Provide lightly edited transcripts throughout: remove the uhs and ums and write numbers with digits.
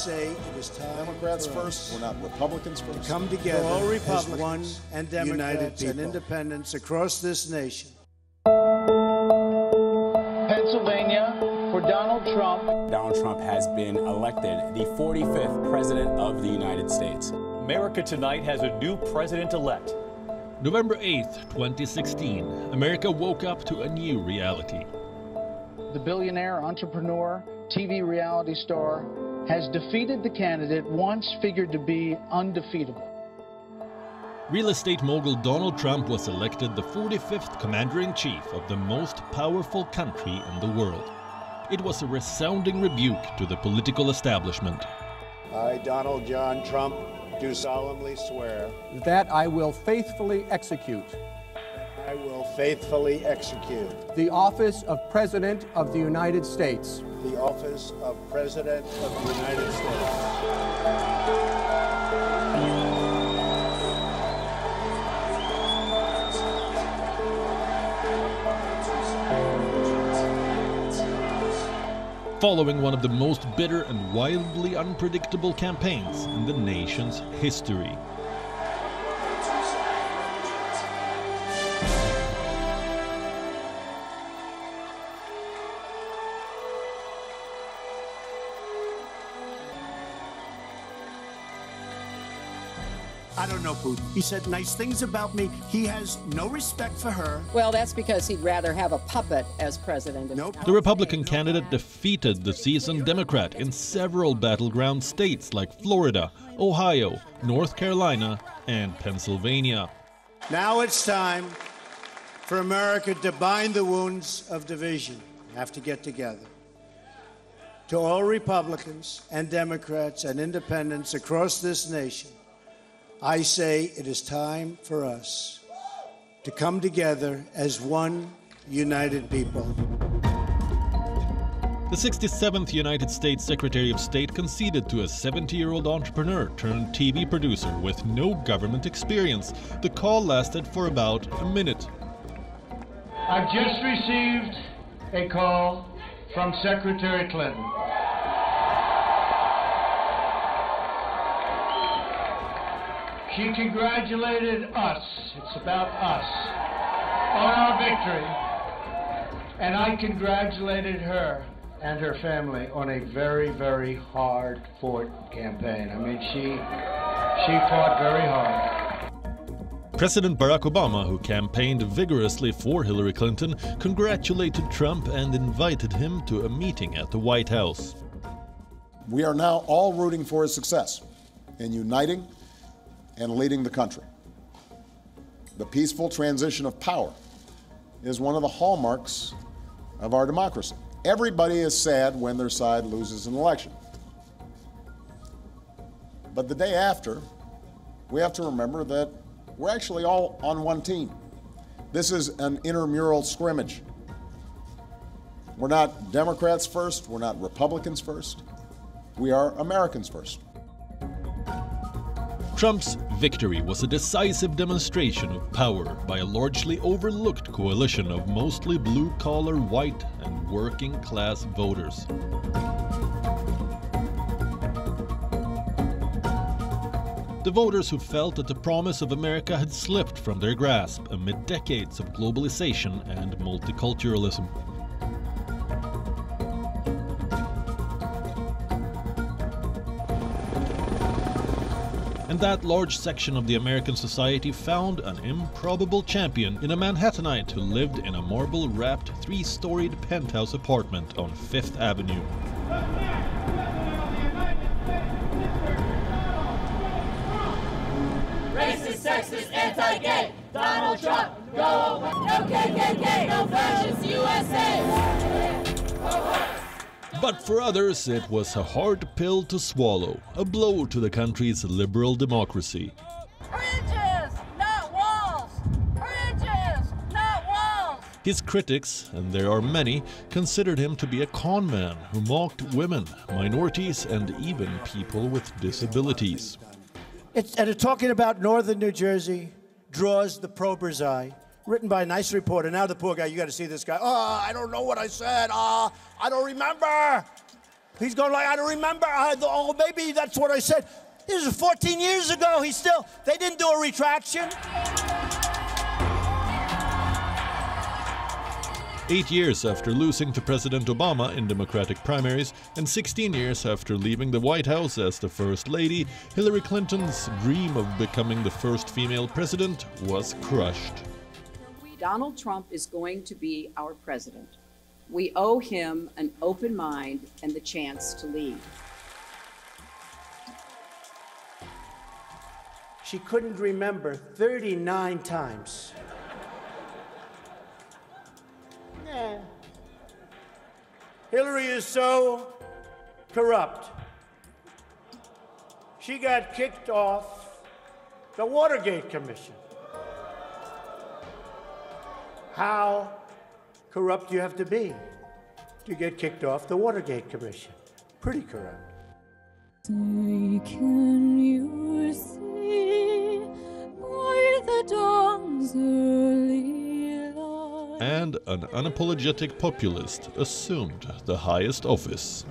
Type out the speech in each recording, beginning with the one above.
say it is time Democrats first, we're not Republicans first. come together as one and Democrats and independents across this nation. Pennsylvania for Donald Trump. Donald Trump has been elected the 45th president of the United States. America tonight has a new president-elect. November 8th, 2016, America woke up to a new reality. The billionaire, entrepreneur, TV reality star has defeated the candidate once figured to be undefeatable. Real estate mogul Donald Trump was elected the 45th commander-in-chief of the most powerful country in the world. It was a resounding rebuke to the political establishment. I, Donald John Trump, do solemnly swear that I will faithfully execute the office of President of the United States. The office of President of the United States. Following one of the most bitter and wildly unpredictable campaigns in the nation's history. I don't know, Putin. He said nice things about me. He has no respect for her. Well, that's because he'd rather have a puppet as president. Nope. The Republican candidate defeated the seasoned Democrat in several battleground states like Florida, Ohio, North Carolina, and Pennsylvania. Now it's time for America to bind the wounds of division. We have to get together. To all Republicans and Democrats and independents across this nation, I say it is time for us to come together as one united people. The 67th United States Secretary of State conceded to a 70-year-old entrepreneur turned TV producer with no government experience. The call lasted for about a minute. I've just received a call from Secretary Clinton. She congratulated us, it's about us, on our victory. And I congratulated her and her family on a very, very hard-fought campaign. I mean, she fought very hard. President Barack Obama, who campaigned vigorously for Hillary Clinton, congratulated Trump and invited him to a meeting at the White House. We are now all rooting for his success in uniting and leading the country. The peaceful transition of power is one of the hallmarks of our democracy. Everybody is sad when their side loses an election. But the day after, we have to remember that we're actually all on one team. This is an intramural scrimmage. We're not Democrats first, we're not Republicans first. We are Americans first. Trump's victory was a decisive demonstration of power by a largely overlooked coalition of mostly blue-collar, white, and working-class voters. The voters who felt that the promise of America had slipped from their grasp amid decades of globalization and multiculturalism. And that large section of the American society found an improbable champion in a Manhattanite who lived in a marble-wrapped, three-storied penthouse apartment on Fifth Avenue. Racist, sexist, anti-gay, Donald Trump, go away. No KKK, no fascist USA. But for others, it was a hard pill to swallow, a blow to the country's liberal democracy. Bridges, not walls! Bridges, not walls! His critics, and there are many, considered him to be a con man who mocked women, minorities, and even people with disabilities. And talking about northern New Jersey draws the prober's eye. Written by a nice reporter. Now the poor guy, you got to see this guy. Oh, I don't know what I said. I don't remember. He's going like, I don't remember. Oh, maybe that's what I said. This was 14 years ago. They didn't do a retraction. 8 years after losing to President Obama in Democratic primaries and 16 years after leaving the White House as the First Lady, Hillary Clinton's dream of becoming the first female president was crushed. Donald Trump is going to be our president. We owe him an open mind and the chance to lead. She couldn't remember 39 times. Yeah. Hillary is so corrupt. She got kicked off the Watergate Commission. How corrupt do you have to be to get kicked off the Watergate Commission? Pretty corrupt. Can you see by the dawn's early light? And an unapologetic populist assumed the highest office.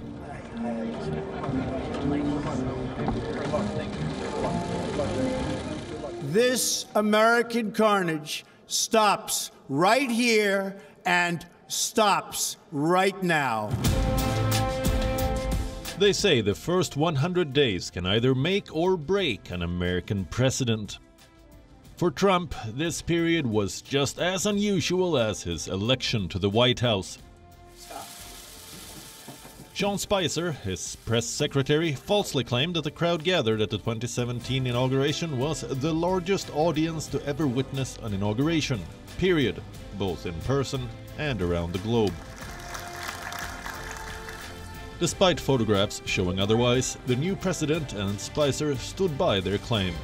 This American carnage stops right here and stops right now. They say the first 100 days can either make or break an American president. For Trump, this period was just as unusual as his election to the White House. Sean Spicer, his press secretary, falsely claimed that the crowd gathered at the 2017 inauguration was the largest audience to ever witness an inauguration, period, both in person and around the globe. Despite photographs showing otherwise, the new president and Spicer stood by their claim.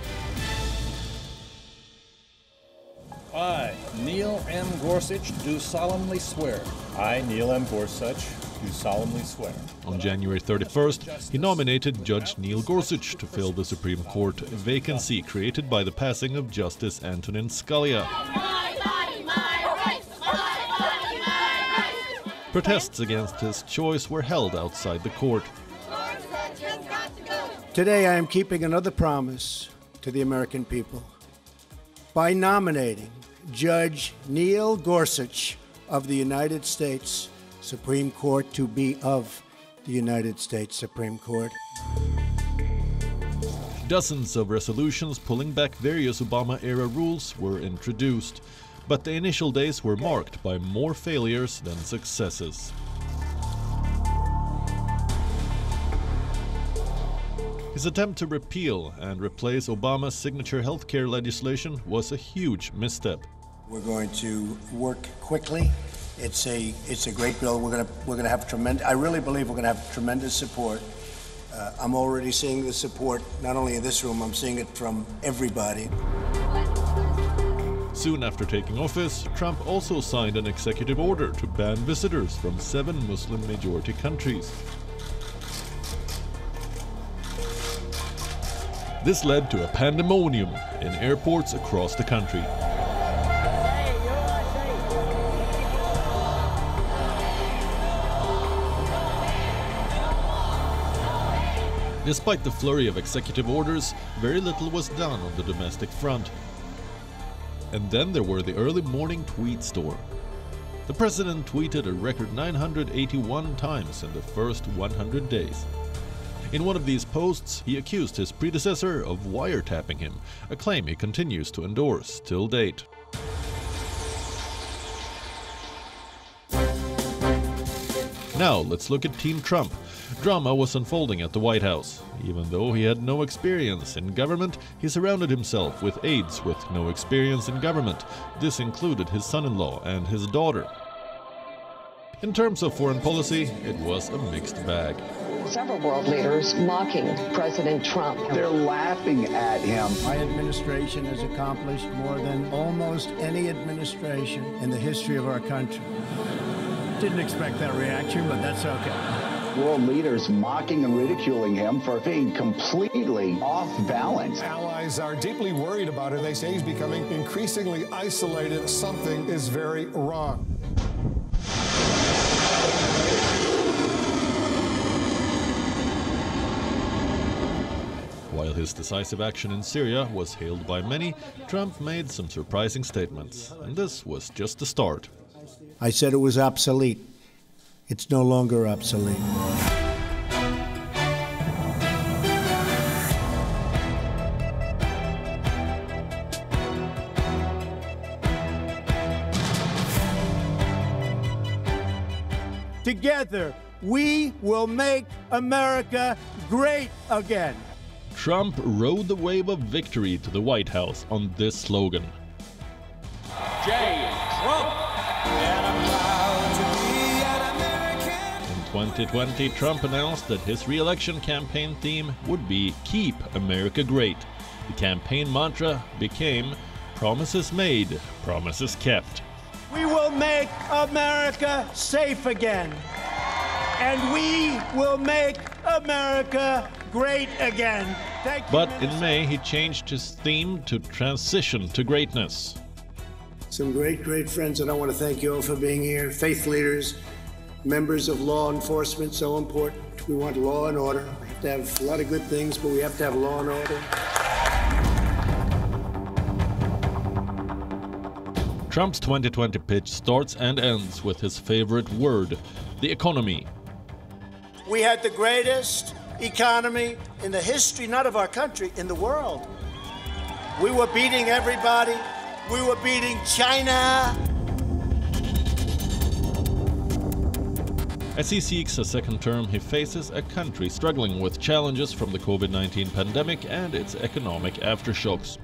I, Neil M. Gorsuch, do solemnly swear. I, Neil M. Gorsuch, do solemnly swear. On January 31st, he nominated Judge Neil Gorsuch to fill the Supreme Court vacancy created by the passing of Justice Antonin Scalia. Protests against his choice were held outside the court. Today I am keeping another promise to the American people by nominating Judge Neil Gorsuch of the United States Supreme Court to be of the United States Supreme Court. Dozens of resolutions pulling back various Obama-era rules were introduced, but the initial days were marked by more failures than successes. His attempt to repeal and replace Obama's signature healthcare legislation was a huge misstep. We're going to work quickly. It's a great bill. We're going to have tremendous. I really believe we're going to have tremendous support. I'm already seeing the support not only in this room. I'm seeing it from everybody. Soon after taking office, Trump also signed an executive order to ban visitors from 7 Muslim-majority countries. This led to a pandemonium in airports across the country. Despite the flurry of executive orders, very little was done on the domestic front. And then there were the early morning tweet storm. The president tweeted a record 981 times in the first 100 days. In one of these posts, he accused his predecessor of wiretapping him, a claim he continues to endorse till date. Now let's look at Team Trump. Drama was unfolding at the White House. Even though he had no experience in government, he surrounded himself with aides with no experience in government. This included his son-in-law and his daughter. In terms of foreign policy, it was a mixed bag. Several world leaders mocking President Trump. They're laughing at him. My administration has accomplished more than almost any administration in the history of our country. Didn't expect that reaction, but that's okay. World leaders mocking and ridiculing him for being completely off balance. Allies are deeply worried about it. They say he's becoming increasingly isolated. Something is very wrong. While his decisive action in Syria was hailed by many, Trump made some surprising statements, and this was just the start. I said it was obsolete. It's no longer obsolete. Together, we will make America great again. Trump rode the wave of victory to the White House on this slogan. J. Trump. In 2020, Trump announced that his re-election campaign theme would be Keep America Great. The campaign mantra became Promises Made, Promises Kept. We will make America safe again. And we will make America great again. Thank you, But Minister. in May, he changed his theme to Transition to Greatness. Some great friends, and I want to thank you all for being here. Faith leaders, members of law enforcement, so important. We want law and order. We have to have a lot of good things, but we have to have law and order. Trump's 2020 pitch starts and ends with his favorite word, the economy. We had the greatest economy in the history, not of our country, in the world. We were beating everybody. We were beating China. As he seeks a second term, he faces a country struggling with challenges from the COVID-19 pandemic and its economic aftershocks.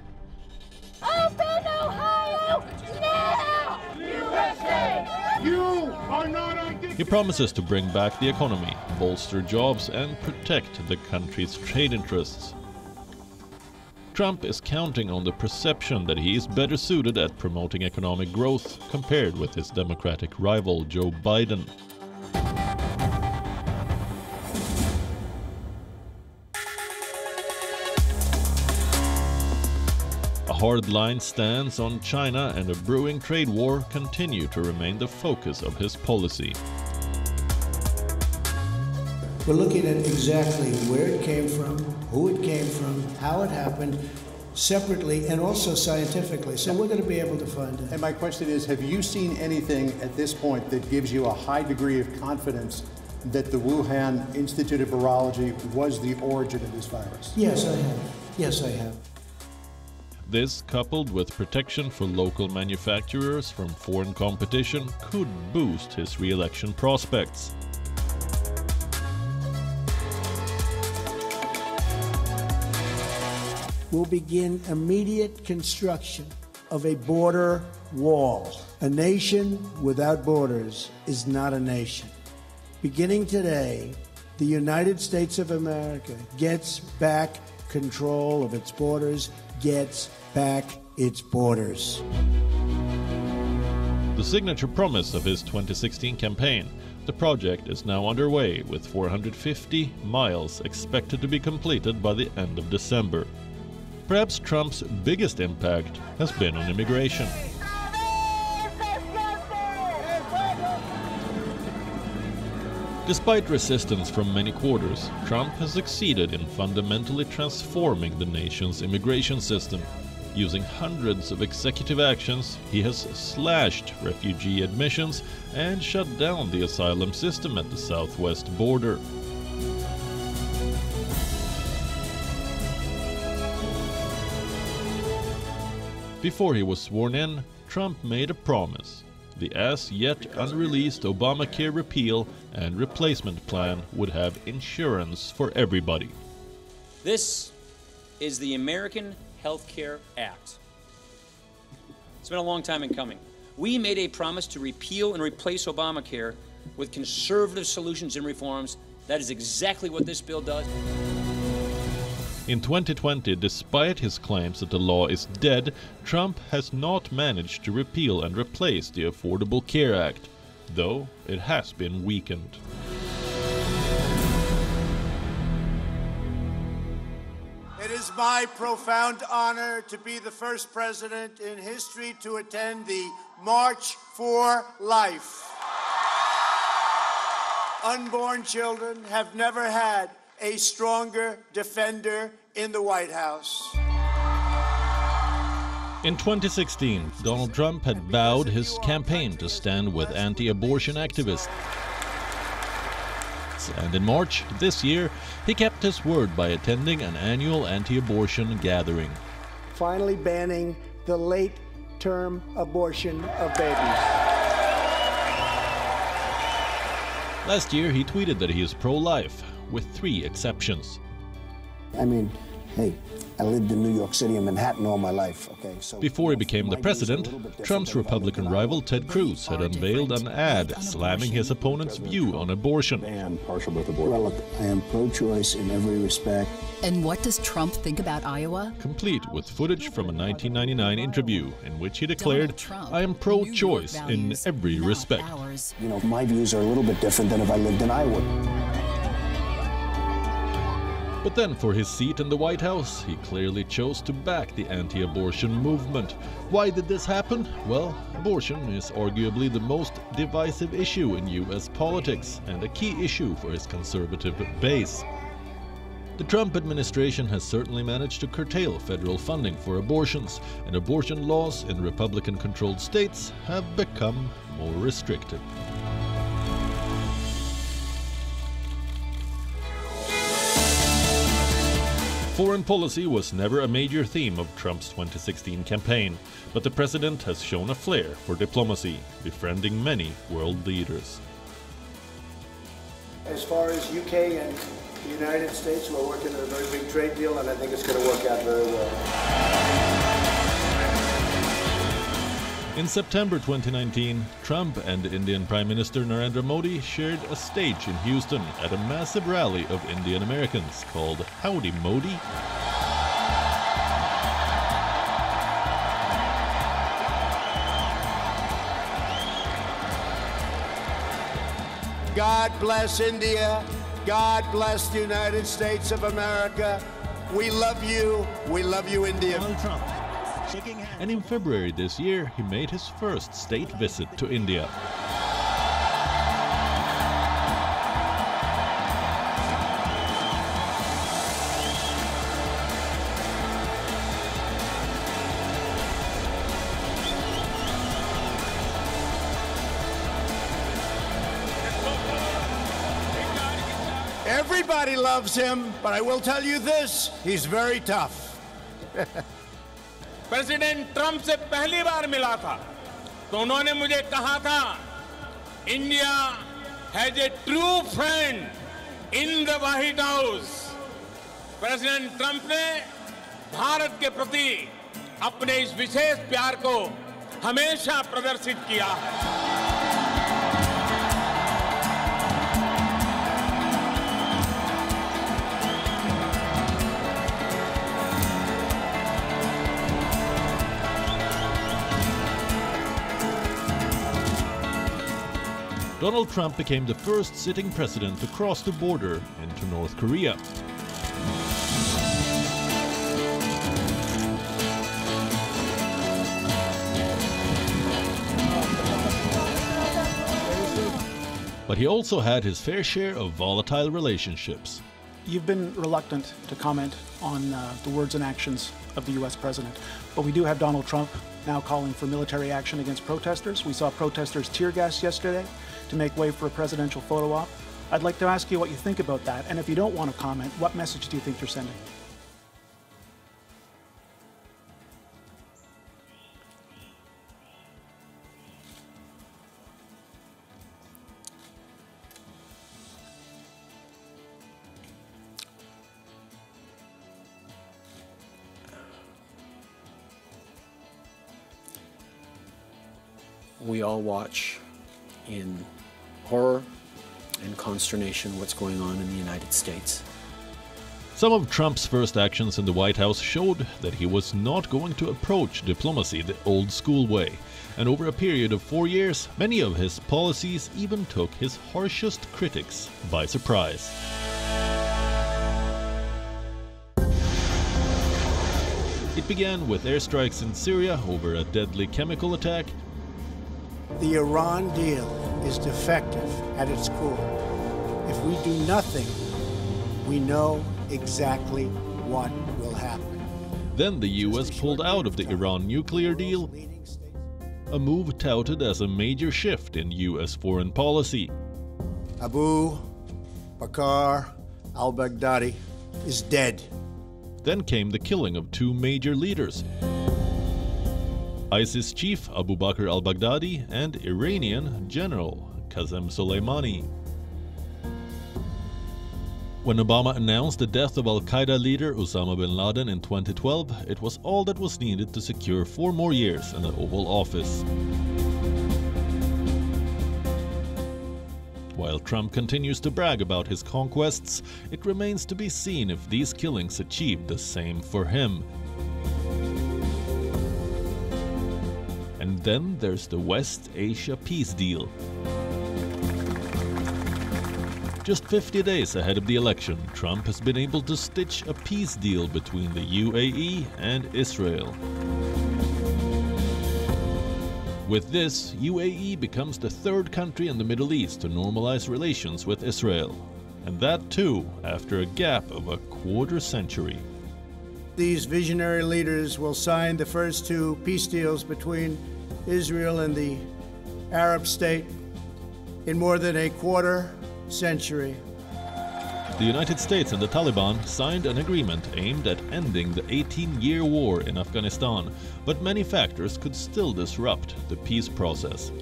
Open Ohio now! USA! You are not on. He promises to bring back the economy, bolster jobs, and protect the country's trade interests. Trump is counting on the perception that he is better suited at promoting economic growth compared with his Democratic rival Joe Biden. A hard-line stance on China and a brewing trade war continue to remain the focus of his policy. We're looking at exactly where it came from, who it came from, how it happened, separately and also scientifically. So we're going to be able to find it. And my question is, have you seen anything at this point that gives you a high degree of confidence that the Wuhan Institute of Virology was the origin of this virus? Yes, I have. Yes, I have. This, coupled with protection for local manufacturers from foreign competition, could boost his re-election prospects. We'll begin immediate construction of a border wall. A nation without borders is not a nation. Beginning today, the United States of America gets back control of its borders, gets back its borders. The signature promise of his 2016 campaign, the project is now underway with 450 miles expected to be completed by the end of December. Perhaps Trump's biggest impact has been on immigration. Despite resistance from many quarters, Trump has succeeded in fundamentally transforming the nation's immigration system. Using hundreds of executive actions, he has slashed refugee admissions and shut down the asylum system at the southwest border. Before he was sworn in, Trump made a promise. The as-yet unreleased Obamacare repeal and replacement plan would have insurance for everybody. This is the American Health Care Act. It's been a long time in coming. We made a promise to repeal and replace Obamacare with conservative solutions and reforms. That is exactly what this bill does. In 2020, despite his claims that the law is dead, Trump has not managed to repeal and replace the Affordable Care Act, though it has been weakened. It is my profound honor to be the first president in history to attend the March for Life. Unborn children have never had a stronger defender in the White House. In 2016, Donald Trump had vowed his campaign to stand with anti-abortion activists. And in March this year, he kept his word by attending an annual anti-abortion gathering. Finally banning the late-term abortion of babies. Last year, he tweeted that he is pro-life, with 3 exceptions. I mean, hey, I lived in New York City and Manhattan all my life, okay? So before he became the president, Trump's Republican rival Ted Cruz had unveiled an ad slamming his opponent's view on abortion. Well, look, I am pro-choice in every respect. And what does Trump think about Iowa? Complete with footage from a 1999 interview in which he declared, "I am pro-choice in every respect." You know, my views are a little bit different than if I lived in Iowa. But then for his seat in the White House, he clearly chose to back the anti-abortion movement. Why did this happen? Well, abortion is arguably the most divisive issue in US politics and a key issue for his conservative base. The Trump administration has certainly managed to curtail federal funding for abortions, and abortion laws in Republican-controlled states have become more restrictive. Foreign policy was never a major theme of Trump's 2016 campaign, but the president has shown a flair for diplomacy, befriending many world leaders. As far as UK and the United States, we're working on a very big trade deal, and I think it's going to work out very well. In September 2019, Trump and Indian Prime Minister Narendra Modi shared a stage in Houston at a massive rally of Indian Americans called Howdy Modi. God bless India. God bless the United States of America. We love you. We love you, India. And in February this year, he made his first state visit to India. Everybody loves him, but I will tell you this, he's very tough. President Trump से पहली बार मिला था तो उन्होंने मुझे कहा था India has a true friend in the white house. President Trump ने भारत के प्रति अपने इस विशेष प्यार को हमेशा प्रदर्शित किया है। Donald Trump became the first sitting president to cross the border into North Korea. But he also had his fair share of volatile relationships. You've been reluctant to comment on the words and actions of the U.S. president, but we do have Donald Trump now calling for military action against protesters. We saw protesters tear gas yesterday to make way for a presidential photo op. I'd like to ask you what you think about that, and if you don't want to comment, what message do you think you're sending? We all watch in horror and consternation what's going on in the United States. Some of Trump's first actions in the White House showed that he was not going to approach diplomacy the old school way, and over a period of 4 years, many of his policies even took his harshest critics by surprise. It began with airstrikes in Syria over a deadly chemical attack. The Iran deal is defective at its core. If we do nothing, We know exactly what will happen. Then the US pulled out of the Iran nuclear deal, a move touted as a major shift in US foreign policy. Abu Bakr al-Baghdadi is dead. Then came the killing of two major leaders, ISIS chief Abu Bakr al-Baghdadi and Iranian general Qasem Soleimani. When Obama announced the death of al-Qaeda leader Osama bin Laden in 2012, it was all that was needed to secure 4 more years in the Oval Office. While Trump continues to brag about his conquests, it remains to be seen if these killings achieved the same for him. And then there's the West Asia peace deal. Just 50 days ahead of the election, Trump has been able to stitch a peace deal between the UAE and Israel. With this, UAE becomes the 3rd country in the Middle East to normalize relations with Israel. And that too, after a gap of a quarter century. These visionary leaders will sign the first 2 peace deals between Israel and the Arab state in more than a quarter century. The United States and the Taliban signed an agreement aimed at ending the 18-year war in Afghanistan, but many factors could still disrupt the peace process.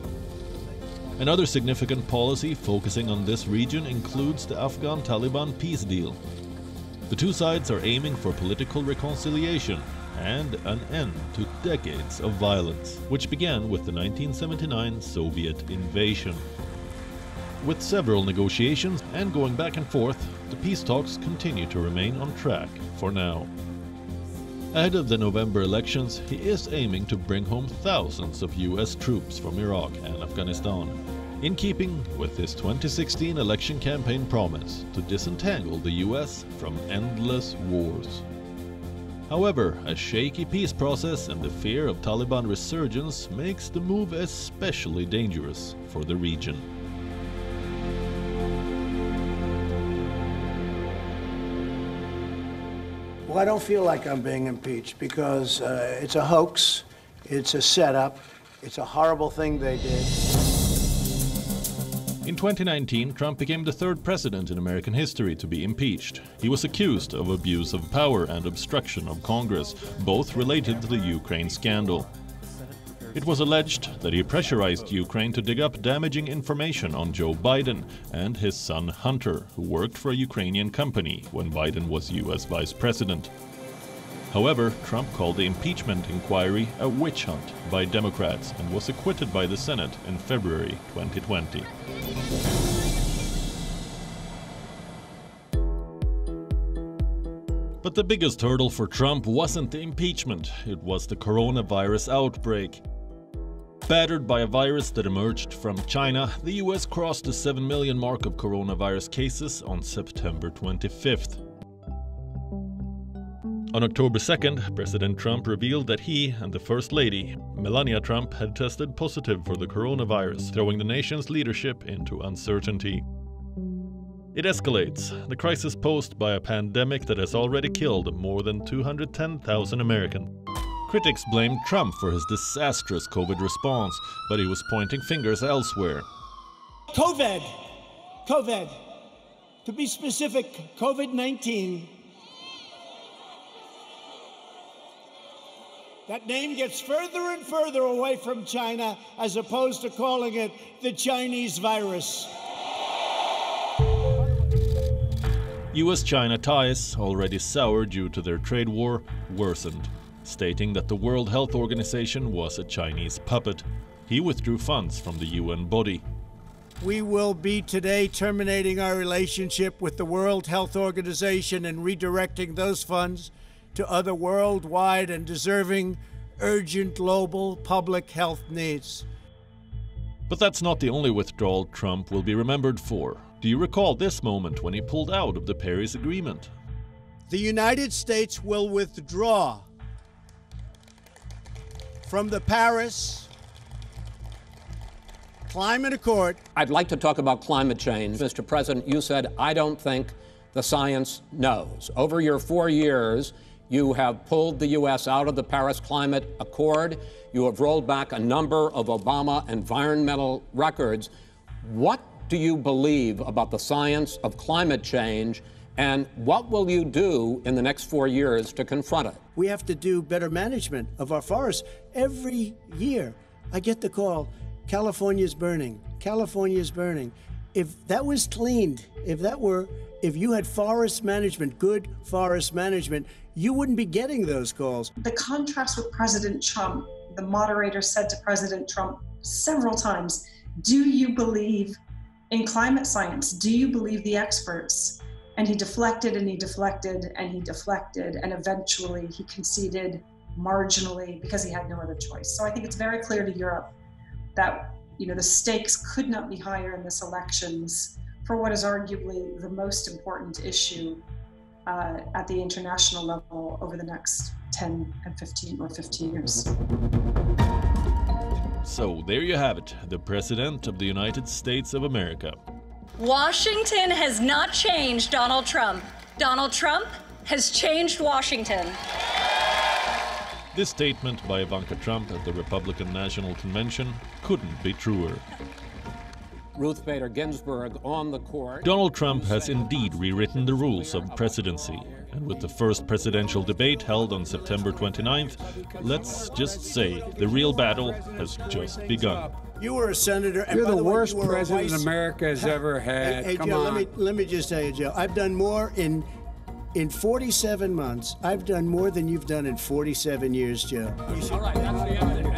Another significant policy focusing on this region includes the Afghan-Taliban peace deal. The two sides are aiming for political reconciliation and an end to decades of violence, which began with the 1979 Soviet invasion. With several negotiations and going back and forth, the peace talks continue to remain on track for now. Ahead of the November elections, he is aiming to bring home thousands of US troops from Iraq and Afghanistan, in keeping with his 2016 election campaign promise to disentangle the US from endless wars. However, a shaky peace process and the fear of Taliban resurgence makes the move especially dangerous for the region. Well, I don't feel like I'm being impeached because it's a hoax, it's a setup, it's a horrible thing they did. In 2019, Trump became the 3rd president in American history to be impeached. He was accused of abuse of power and obstruction of Congress, both related to the Ukraine scandal. It was alleged that he pressurized Ukraine to dig up damaging information on Joe Biden and his son Hunter, who worked for a Ukrainian company when Biden was US vice president. However, Trump called the impeachment inquiry a witch hunt by Democrats and was acquitted by the Senate in February 2020. But the biggest hurdle for Trump wasn't the impeachment, it was the coronavirus outbreak. Battered by a virus that emerged from China, the US crossed the 7 million mark of coronavirus cases on September 25th. On October 2nd, President Trump revealed that he and the First Lady, Melania Trump, had tested positive for the coronavirus, throwing the nation's leadership into uncertainty. It escalates, the crisis posed by a pandemic that has already killed more than 210,000 Americans. Critics blamed Trump for his disastrous COVID response, but he was pointing fingers elsewhere. COVID. To be specific, COVID-19. That name gets further and further away from China as opposed to calling it the Chinese virus. US-China ties, already sour due to their trade war, worsened, stating that the World Health Organization was a Chinese puppet. He withdrew funds from the UN body. We will be today terminating our relationship with the World Health Organization and redirecting those funds to other worldwide and deserving urgent global public health needs. But that's not the only withdrawal Trump will be remembered for. Do you recall this moment when he pulled out of the Paris Agreement? The United States will withdraw from the Paris Climate Accord. I'd like to talk about climate change. Mr. President, you said, I don't think the science knows. Over your 4 years, you have pulled the U.S. out of the Paris Climate Accord. You have rolled back a number of Obama environmental records. What do you believe about the science of climate change, and what will you do in the next 4 years to confront it? We have to do better management of our forests. Every year, I get the call, California's burning, California's burning. If that was cleaned, if you had forest management, good forest management, you wouldn't be getting those calls. The contrast with President Trump, the moderator said to President Trump several times, do you believe in climate science? Do you believe the experts? And he deflected and he deflected and he deflected, and eventually he conceded marginally because he had no other choice. So I think it's very clear to Europe that, you know, the stakes could not be higher in this elections for what is arguably the most important issue at the international level over the next 10 and 15 years. So there you have it, the President of the United States of America. Washington has not changed Donald Trump. Donald Trump has changed Washington. This statement by Ivanka Trump at the Republican National Convention couldn't be truer. Ruth Bader Ginsburg on the court. Donald Trump has indeed rewritten the rules of presidency. And with the first presidential debate held on September 29th, let's just say the real battle has just begun. You were a senator. And You're the worst way, president America has ever had. Hey, Come Joe, on. let me just tell you, Joe, I've done more in 47 months. I've done more than you've done in 47 years, Joe. All right, that's the evidence.